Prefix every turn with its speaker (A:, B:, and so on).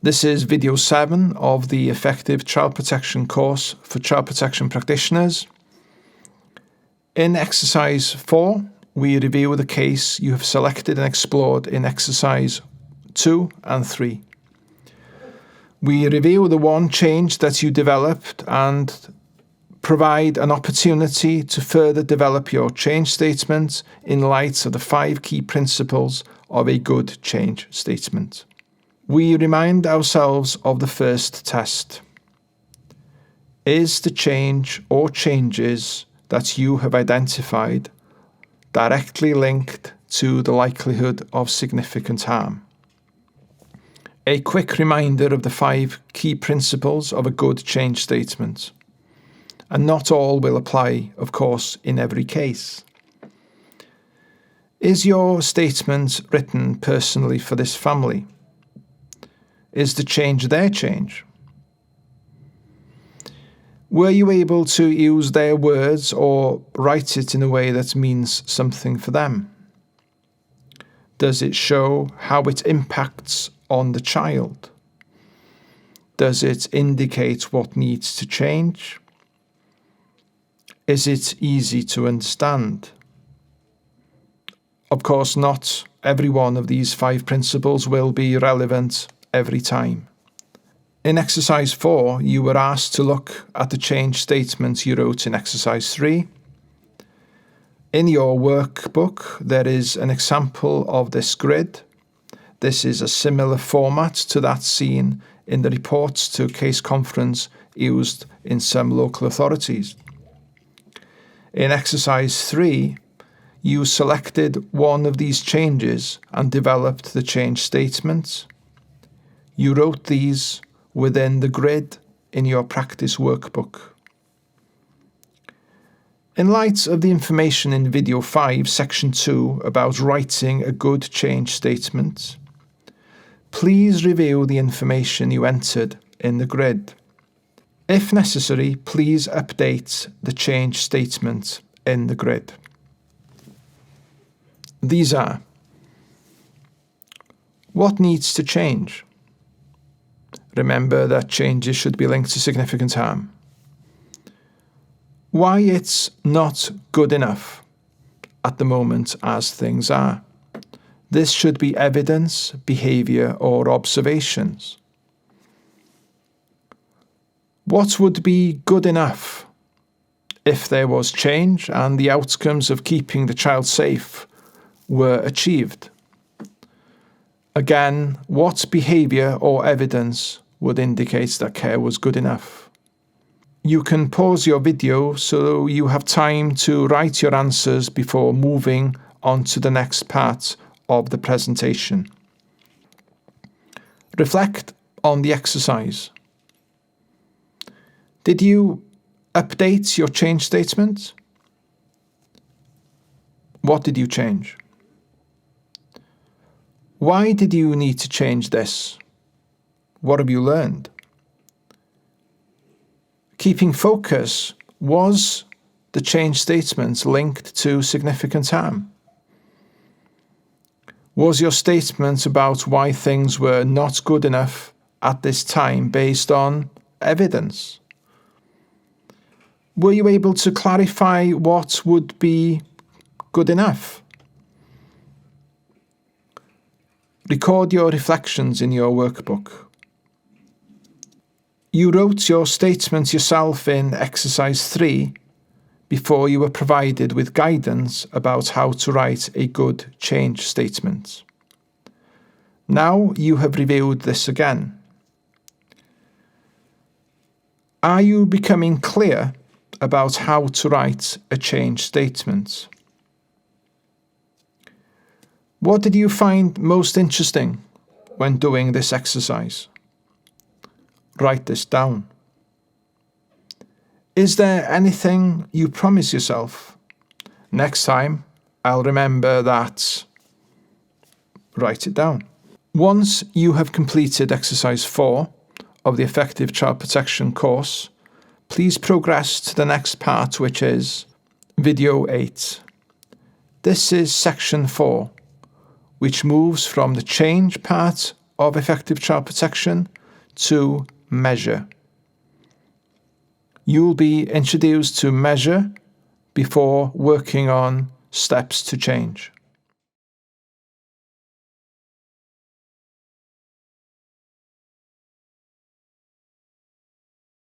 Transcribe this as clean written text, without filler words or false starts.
A: This is video 7 of the Effective Child Protection course for child protection practitioners. In exercise 4, we review the case you have selected and explored in exercise 2 and 3. We review the one change that you developed and provide an opportunity to further develop your change statement in light of the 5 key principles of a good change statement. We remind ourselves of the first test. Is the change or changes that you have identified directly linked to the likelihood of significant harm? A quick reminder of the 5 key principles of a good change statement. And not all will apply, of course, in every case. Is your statement written personally for this family? Is the change their change? Were you able to use their words or write it in a way that means something for them? Does it show how it impacts on the child? Does it indicate what needs to change? Is it easy to understand? Of course, not every one of these 5 principles will be relevant every time. In exercise 4, you were asked to look at the change statement you wrote in exercise 3. In your workbook, there is an example of this grid. This is a similar format to that seen in the reports to case conference used in some local authorities. In exercise 3, you selected one of these changes and developed the change statement. You wrote these within the grid in your practice workbook. In light of the information in video 5, section 2 about writing a good change statement, please review the information you entered in the grid. If necessary, please update the change statement in the grid. These are: what needs to change? Remember that changes should be linked to significant harm. Why it's not good enough at the moment as things are. This should be evidence, behaviour or observations. What would be good enough if there was change and the outcomes of keeping the child safe were achieved? Again, what behaviour or evidence would indicate that care was good enough? You can pause your video so you have time to write your answers before moving on to the next part of the presentation. Reflect on the exercise. Did you update your change statement? What did you change? Why did you need to change this? What have you learned? Keeping focus, was the change statement linked to significant harm? Was your statement about why things were not good enough at this time based on evidence? Were you able to clarify what would be good enough? Record your reflections in your workbook. You wrote your statement yourself in exercise 3 before you were provided with guidance about how to write a good change statement. Now you have reviewed this again. Are you becoming clear about how to write a change statement? What did you find most interesting when doing this exercise? Write this down. Is there anything you promise yourself? Next time, I'll remember that. Write it down. Once you have completed exercise 4 of the Effective Child Protection course, please progress to the next part, which is video 8. This is section 4, which moves from the change part of effective child protection to measure. You'll be introduced to measure before working on steps to change.